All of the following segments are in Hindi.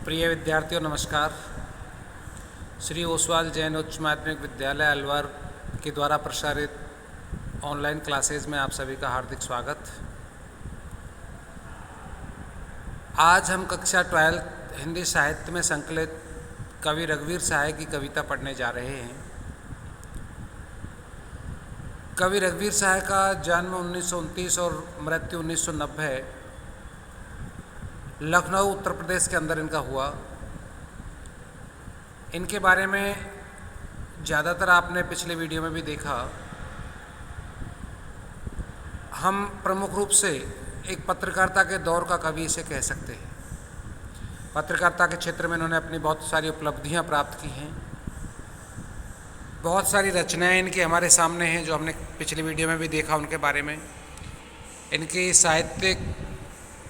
प्रिय विद्यार्थियों नमस्कार। श्री ओसवाल जैन उच्च माध्यमिक विद्यालय अलवर के द्वारा प्रसारित ऑनलाइन क्लासेज में आप सभी का हार्दिक स्वागत। आज हम कक्षा 12 हिंदी साहित्य में संकलित कवि रघुवीर सहाय की कविता पढ़ने जा रहे हैं। कवि रघुवीर सहाय का जन्म 1929 और मृत्यु 1990 लखनऊ उत्तर प्रदेश के अंदर इनका हुआ। इनके बारे में ज़्यादातर आपने पिछले वीडियो में भी देखा। हम प्रमुख रूप से एक पत्रकारिता के दौर का कवि इसे कह सकते हैं। पत्रकारिता के क्षेत्र में इन्होंने अपनी बहुत सारी उपलब्धियां प्राप्त की हैं। बहुत सारी रचनाएं इनकी हमारे सामने हैं जो हमने पिछले वीडियो में भी देखा उनके बारे में। इनकी साहित्यिक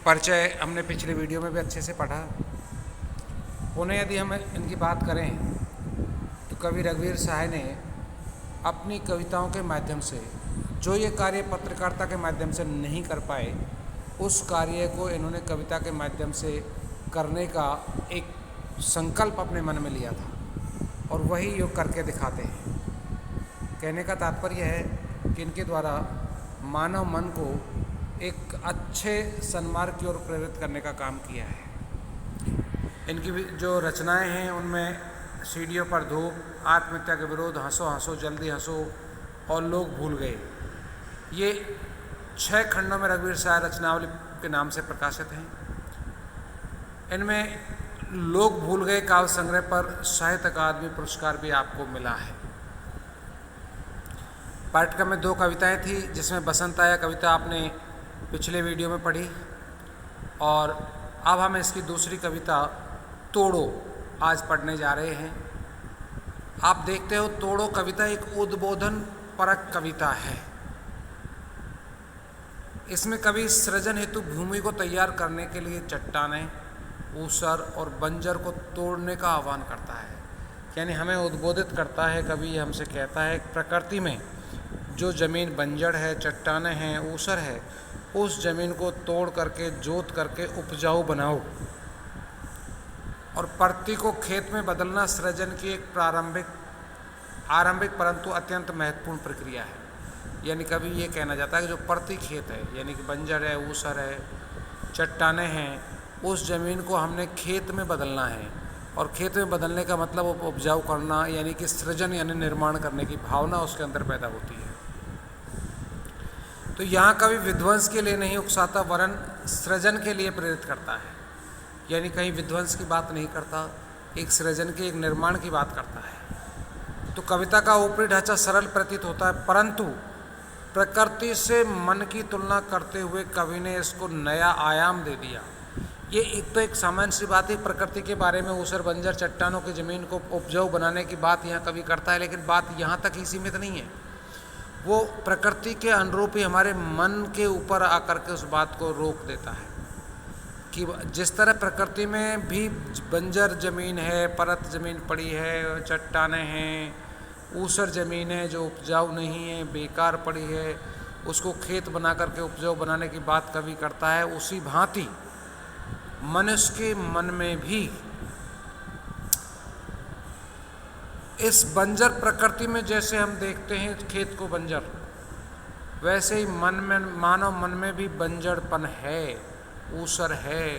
परिचय हमने पिछले वीडियो में भी अच्छे से पढ़ा। उन्हें यदि हम इनकी बात करें तो कवि रघुवीर सहाय ने अपनी कविताओं के माध्यम से जो ये कार्य पत्रकारिता के माध्यम से नहीं कर पाए, उस कार्य को इन्होंने कविता के माध्यम से करने का एक संकल्प अपने मन में लिया था और वही योग करके दिखाते हैं। कहने का तात्पर्य है कि इनके द्वारा मानव मन को एक अच्छे सन्मार्ग की ओर प्रेरित करने का काम किया है। इनकी जो रचनाएं हैं उनमें सीढ़ियों पर धूप, आत्महत्या के विरोध, हंसो हंसो जल्दी हंसो और लोग भूल गए, ये 6 खंडों में रघुवीर सहाय रचनावली के नाम से प्रकाशित हैं। इनमें लोग भूल गए काव्य संग्रह पर साहित्य अकादमी पुरस्कार भी आपको मिला है। पाठ्यक्रम में 2 कविताएं थी, जिसमें बसंत आया कविता आपने पिछले वीडियो में पढ़ी और अब हम इसकी दूसरी कविता तोड़ो आज पढ़ने जा रहे हैं। आप देखते हो तोड़ो कविता एक उद्बोधन परक कविता है। इसमें कवि सृजन हेतु भूमि को तैयार करने के लिए चट्टानें, ऊसर और बंजर को तोड़ने का आह्वान करता है। यानी हमें उद्बोधित करता है। कवि हमसे कहता है प्रकृति में जो ज़मीन बंजर है, चट्टानें हैं, ऊसर है, उस ज़मीन को तोड़ करके जोत करके उपजाऊ बनाओ। और परती को खेत में बदलना सृजन की एक आरंभिक परंतु अत्यंत महत्वपूर्ण प्रक्रिया है। यानी कभी ये कहना चाहता है कि जो परती खेत है, यानी कि बंजर है, ऊसर है, चट्टानें हैं, उस ज़मीन को हमने खेत में बदलना है। और खेत में बदलने का मतलब उपजाऊ करना, यानी कि सृजन यानी निर्माण करने की भावना उसके अंदर पैदा होती है। तो यहाँ कवि विध्वंस के लिए नहीं उकसाता, वरन सृजन के लिए प्रेरित करता है। यानी कहीं विध्वंस की बात नहीं करता, एक सृजन के, एक निर्माण की बात करता है। तो कविता का ऊपरी ढांचा सरल प्रतीत होता है, परंतु प्रकृति से मन की तुलना करते हुए कवि ने इसको नया आयाम दे दिया। ये एक सामान्य सी बात है, प्रकृति के बारे में ऊसर बंजर चट्टानों की ज़मीन को उपजाऊ बनाने की बात यहाँ कवि करता है, लेकिन बात यहाँ तक ही सीमित नहीं है। वो प्रकृति के अनुरूप ही हमारे मन के ऊपर आकर के उस बात को रोक देता है कि जिस तरह प्रकृति में भी बंजर ज़मीन है, परत ज़मीन पड़ी है, चट्टानें हैं, ऊसर ज़मीन है जो उपजाऊ नहीं है, बेकार पड़ी है, उसको खेत बना करके उपजाऊ बनाने की बात कवि करता है। उसी भांति मनुष्य के मन में भी इस बंजर प्रकृति में जैसे हम देखते हैं खेत को बंजर, वैसे ही मन में, मानव मन में भी बंजरपन है, ऊसर है।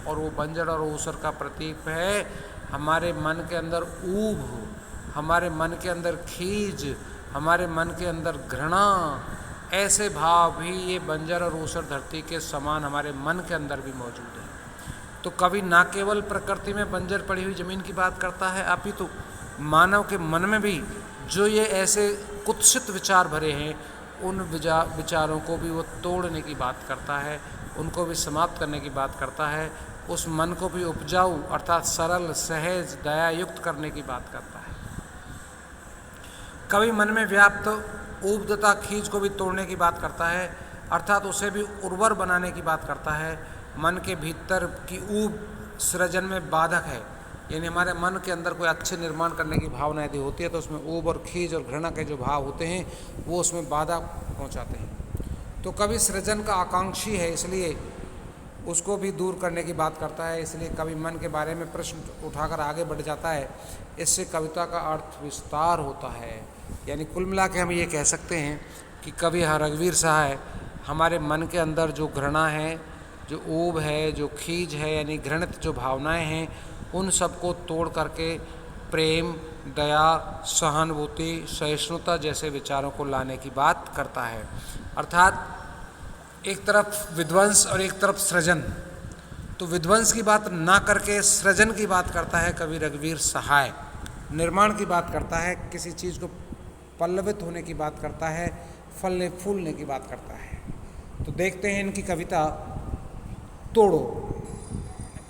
और वो बंजर और ऊसर का प्रतीक है हमारे मन के अंदर ऊब, हमारे मन के अंदर खीज, हमारे मन के अंदर घृणा। ऐसे भाव भी ये बंजर और ऊसर धरती के समान हमारे मन के अंदर भी मौजूद है। तो कवि ना केवल प्रकृति में बंजर पड़ी हुई ज़मीन की बात करता है, अपितु मानव के मन में भी जो ये ऐसे कुत्सित विचार भरे हैं, उन विचारों को भी वो तोड़ने की बात करता है, उनको भी समाप्त करने की बात करता है, उस मन को भी उपजाऊ अर्थात सरल, सहज, दयायुक्त करने की बात करता है। कवि मन में व्याप्त ऊबदता खींच को भी तोड़ने की बात करता है, अर्थात उसे भी उर्वर बनाने की बात करता है। मन के भीतर की ऊब सृजन में बाधक है, यानी हमारे मन के अंदर कोई अच्छे निर्माण करने की भावना यदि होती है तो उसमें ऊब और खीज और घृणा के जो भाव होते हैं वो उसमें बाधा पहुंचाते हैं। तो कवि सृजन का आकांक्षी है, इसलिए उसको भी दूर करने की बात करता है। इसलिए कवि मन के बारे में प्रश्न उठाकर आगे बढ़ जाता है। इससे कविता का अर्थ विस्तार होता है। यानी कुल मिला के हम ये कह सकते हैं कि कवि रघुवीर सहाय हमारे मन के अंदर जो घृणा है, जो ऊब है, जो खीज है, यानी घृणित जो भावनाएं हैं, उन सबको तोड़ करके प्रेम, दया, सहानुभूति, सहिष्णुता जैसे विचारों को लाने की बात करता है। अर्थात एक तरफ विध्वंस और एक तरफ सृजन। तो विध्वंस की बात ना करके सृजन की बात करता है कवि रघुवीर सहाय। निर्माण की बात करता है, किसी चीज़ को पल्लवित होने की बात करता है, फलने फूलने की बात करता है। तो देखते हैं इनकी कविता तोड़ो।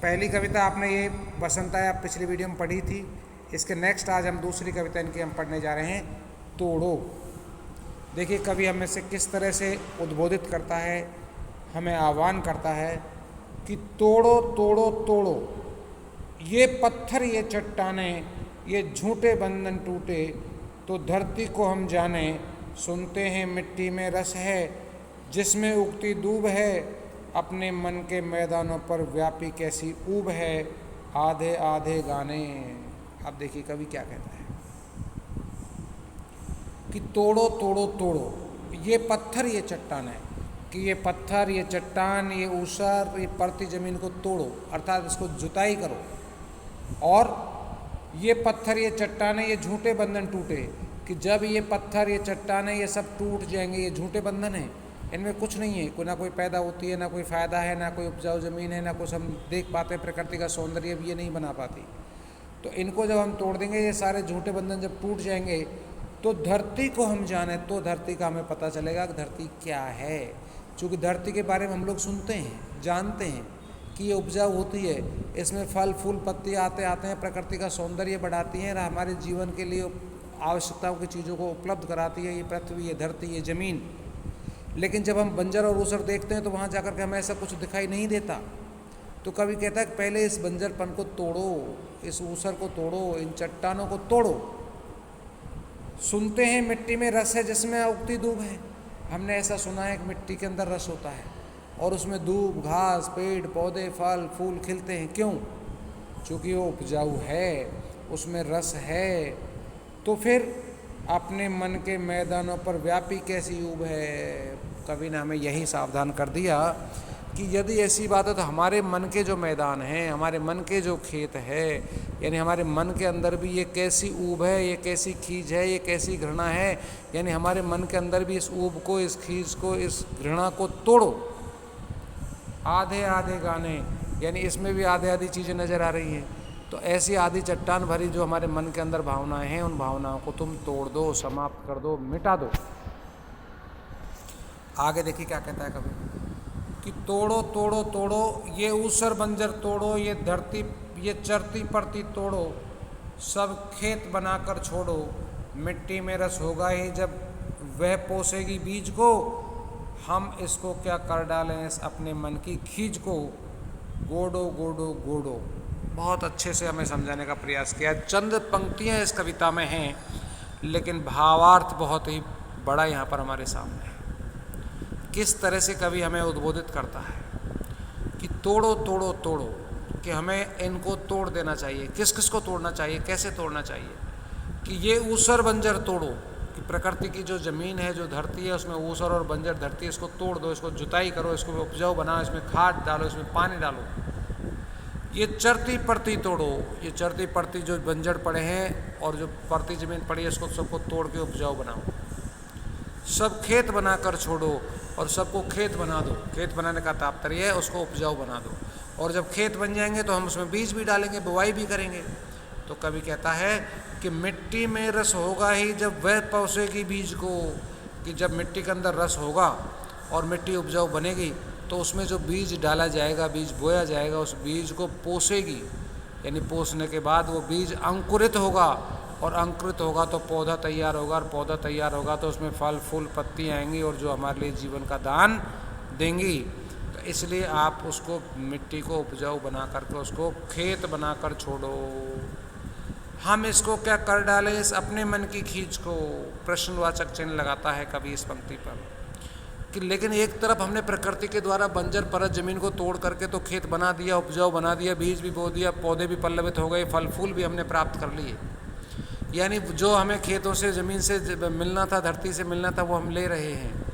पहली कविता आपने ये बसंता पिछली वीडियो में पढ़ी थी। इसके नेक्स्ट आज हम दूसरी कविता इनकी हम पढ़ने जा रहे हैं, तोड़ो। देखिए कवि हमें से किस तरह से उद्बोधित करता है, हमें आह्वान करता है कि तोड़ो तोड़ो तोड़ो, ये पत्थर ये चट्टानें, ये झूठे बंधन टूटे, तो धरती को हम जाने, सुनते हैं मिट्टी में रस है, जिसमें उगती दूब है, अपने मन के मैदानों पर व्यापी कैसी ऊब है, आधे आधे गाने। अब देखिए कवि क्या कहता है कि तोड़ो तोड़ो तोड़ो, ये पत्थर ये चट्टान है, कि ये पत्थर ये चट्टान ये ऊसर ये पड़ती ज़मीन को तोड़ो, अर्थात इसको जुताई करो। और ये पत्थर ये चट्टानें ये झूठे बंधन टूटे, कि जब ये पत्थर ये चट्टानें ये सब टूट जाएंगे, ये झूठे बंधन हैं, इनमें कुछ नहीं है, कोई ना कोई पैदा होती है, ना कोई फ़ायदा है, ना कोई उपजाऊ ज़मीन है, ना कुछ हम देख पाते, प्रकृति का सौंदर्य भी ये नहीं बना पाती। तो इनको जब हम तोड़ देंगे, ये सारे झूठे बंधन जब टूट जाएंगे, तो धरती को हम जाने, तो धरती का हमें पता चलेगा कि धरती क्या है। क्योंकि धरती के बारे में हम लोग सुनते हैं, जानते हैं कि ये उपजाऊ होती है, इसमें फल फूल पत्तियाँ आते हैं, प्रकृति का सौंदर्य बढ़ाती हैं, हमारे जीवन के लिए आवश्यकताओं की चीज़ों को उपलब्ध कराती है ये पृथ्वी, ये धरती, ये ज़मीन। लेकिन जब हम बंजर और ऊसर देखते हैं तो वहाँ जाकर के हमें ऐसा कुछ दिखाई नहीं देता। तो कवि कहता है कि पहले इस बंजरपन को तोड़ो, इस ऊसर को तोड़ो, इन चट्टानों को तोड़ो। सुनते हैं मिट्टी में रस है, जिसमें उगती दूब है। हमने ऐसा सुना है कि मिट्टी के अंदर रस होता है और उसमें दूब, घास, पेड़ पौधे, फल फूल खिलते हैं। क्यों? क्योंकि वो उपजाऊ है, उसमें रस है। तो फिर अपने मन के मैदानों पर व्यापी कैसी ऊब है। कवि ने हमें यही सावधान कर दिया कि यदि ऐसी बात है तो हमारे मन के जो मैदान हैं, हमारे मन के जो खेत है, यानी हमारे मन के अंदर भी ये कैसी ऊब है, ये कैसी खीज है, ये कैसी घृणा है, यानी हमारे मन के अंदर भी इस ऊब को, इस खीज को, इस घृणा को तोड़ो। आधे आधे गाने, यानी इसमें भी आधे आधी चीज़ें नज़र आ रही हैं। तो ऐसी आधी चट्टान भरी जो हमारे मन के अंदर भावनाएं हैं, उन भावनाओं को तुम तोड़ दो, समाप्त कर दो, मिटा दो। आगे देखिए क्या कहता है कवि कि तोड़ो तोड़ो तोड़ो, ये ऊसर बंजर तोड़ो, ये धरती ये चरती पड़ती तोड़ो, सब खेत बनाकर छोड़ो, मिट्टी में रस होगा ही जब वह पोसेगी बीज को, हम इसको क्या कर डालें इस अपने मन की खींच को, गोडो गोडो गोडो। बहुत अच्छे से हमें समझाने का प्रयास किया। चंद पंक्तियाँ इस कविता में हैं, लेकिन भावार्थ बहुत ही बड़ा यहाँ पर हमारे सामने है। किस तरह से कवि हमें उद्बोधित करता है कि तोड़ो तोड़ो तोड़ो, कि हमें इनको तोड़ देना चाहिए। किस किस को तोड़ना चाहिए, कैसे तोड़ना चाहिए? कि ये ऊसर बंजर तोड़ो, कि प्रकृति की जो ज़मीन है, जो धरती है, उसमें ऊसर और बंजर धरती है, इसको तोड़ दो, इसको जुताई करो, इसको उपजाऊ बनाओ, इसमें खाद डालो, इसमें पानी डालो। ये चरती पड़ती तोड़ो, ये चरती पड़ती जो बंजर पड़े हैं और जो पड़ती ज़मीन पड़ी है, इसको सबको तोड़ के उपजाऊ बनाओ। सब खेत बनाकर छोड़ो और सबको खेत बना दो। खेत बनाने का तात्पर्य है उसको उपजाऊ बना दो, और जब खेत बन जाएंगे तो हम उसमें बीज भी डालेंगे, बुवाई भी करेंगे। तो कवि कहता है कि मिट्टी में रस होगा ही जब वह पोसेगी बीज को, कि जब मिट्टी के अंदर रस होगा और मिट्टी उपजाऊ बनेगी तो उसमें जो बीज डाला जाएगा, बीज बोया जाएगा, उस बीज को पोसेगी, यानी पोसने के बाद वो बीज अंकुरित होगा, और अंकुरित होगा तो पौधा तैयार होगा, और पौधा तैयार होगा तो उसमें फल फूल पत्ती आएंगी और जो हमारे लिए जीवन का दान देंगी। तो इसलिए आप उसको मिट्टी को उपजाऊ बना करके उसको खेत बनाकर छोड़ो। हम इसको क्या कर डालें इस अपने मन की खींच को, प्रश्नवाचक चिन्ह लगाता है कवि इस पंक्ति पर। कि लेकिन एक तरफ हमने प्रकृति के द्वारा बंजर परत ज़मीन को तोड़ करके तो खेत बना दिया, उपजाऊ बना दिया, बीज भी बो दिया, पौधे भी पल्लवित हो गए, फल फूल भी हमने प्राप्त कर लिए। यानी जो हमें खेतों से ज़मीन से मिलना था, धरती से मिलना था, वो हम ले रहे हैं।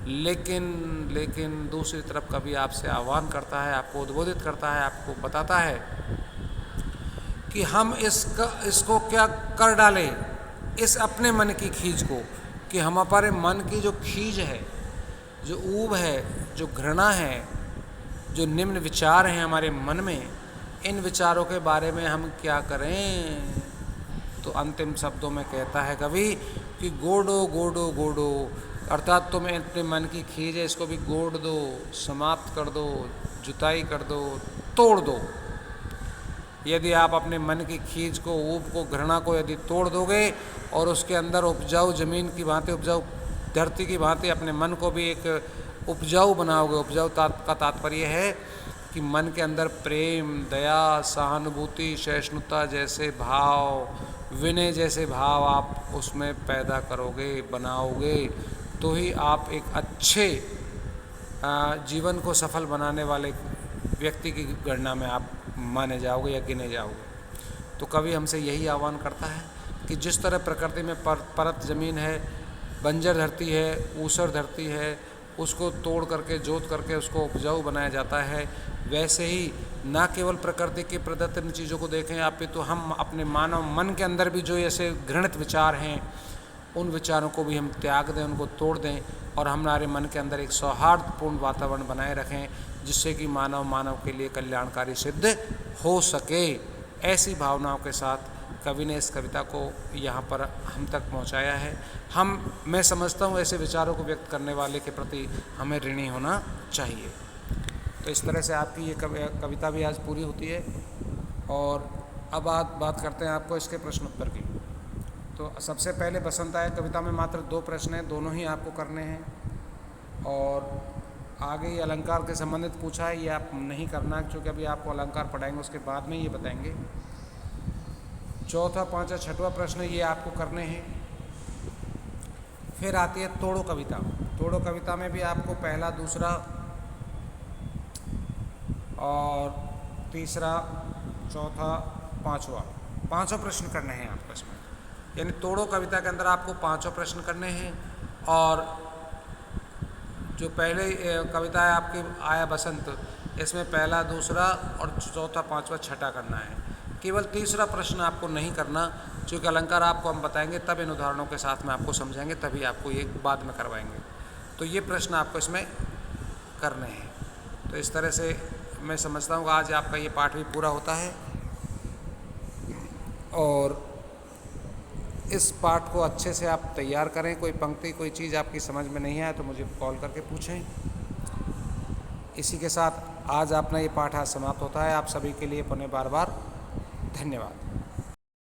लेकिन दूसरी तरफ कभी आपसे आह्वान करता है, आपको उद्बोधित करता है, आपको बताता है कि हम इसको क्या कर डालें, इस अपने मन की खींच को, कि हम हमारे मन की जो खींच है, जो ऊब है, जो घृणा है, जो निम्न विचार हैं हमारे मन में, इन विचारों के बारे में हम क्या करें। तो अंतिम शब्दों में कहता है कवि कि गोडो गोडो गोडो, अर्थात तुम अपने मन की खींच है इसको भी गोड़ दो, समाप्त कर दो, जुताई कर दो, तोड़ दो। यदि आप अपने मन की खींच को, ऊब को, घृणा को यदि तोड़ दोगे और उसके अंदर उपजाऊ ज़मीन की भांति, उपजाऊ धरती की भांति अपने मन को भी एक उपजाऊ बनाओगे। उपजाऊ का तात्पर्य है कि मन के अंदर प्रेम, दया, सहानुभूति, सहिष्णुता जैसे भाव, विनय जैसे भाव आप उसमें पैदा करोगे, बनाओगे, तो ही आप एक अच्छे जीवन को सफल बनाने वाले व्यक्ति की गणना में आप माने जाओगे या गिने जाओगे। तो कवि हमसे यही आह्वान करता है कि जिस तरह प्रकृति में परत ज़मीन है, बंजर धरती है, ऊसर धरती है, उसको तोड़ करके, जोत करके उसको उपजाऊ बनाया जाता है, वैसे ही ना केवल प्रकृति के प्रदत्त इन चीज़ों को देखें, आप तो हम अपने मानव मन के अंदर भी जो ऐसे घृणित विचार हैं, उन विचारों को भी हम त्याग दें, उनको तोड़ दें और हमारे मन के अंदर एक सौहार्दपूर्ण वातावरण बनाए रखें, जिससे कि मानव के लिए कल्याणकारी सिद्ध हो सके। ऐसी भावनाओं के साथ कवि ने इस कविता को यहाँ पर हम तक पहुँचाया है। मैं समझता हूँ ऐसे विचारों को व्यक्त करने वाले के प्रति हमें ऋणी होना चाहिए। तो इस तरह से आपकी ये कविता भी आज पूरी होती है। और अब बात करते हैं आपको इसके प्रश्न उत्तर की। तो सबसे पहले बसंत आया कविता में मात्र 2 प्रश्न हैं, दोनों ही आपको करने हैं। और आगे ये अलंकार के संबंधित पूछा है, ये आप नहीं करना, क्योंकि अभी आपको अलंकार पढ़ाएंगे, उसके बाद में ये बताएंगे। चौथा, पांचवा, छठवां प्रश्न ये आपको करने हैं। फिर आती है तोड़ो कविता। तोड़ो कविता में भी आपको पहला, दूसरा और तीसरा, चौथा, पांचों प्रश्न करने हैं आपको इसमें। यानी तोड़ो कविता के अंदर आपको 5 प्रश्न करने हैं। और जो पहले कविता है आपकी आया बसंत, इसमें पहला, दूसरा और चौथा, पांचवा, छठा करना है। केवल तीसरा प्रश्न आपको नहीं करना, क्योंकि अलंकार आपको हम बताएंगे, तब इन उदाहरणों के साथ में आपको समझाएंगे, तभी आपको ये बाद में करवाएंगे। तो ये प्रश्न आपको इसमें करने हैं। तो इस तरह से मैं समझता हूँ आज आपका ये पाठ भी पूरा होता है। और इस पाठ को अच्छे से आप तैयार करें। कोई पंक्ति, कोई चीज़ आपकी समझ में नहीं आए तो मुझे कॉल करके पूछें। इसी के साथ आज अपना ये पाठ आज समाप्त होता है। आप सभी के लिए पुनः बार बार धन्यवाद।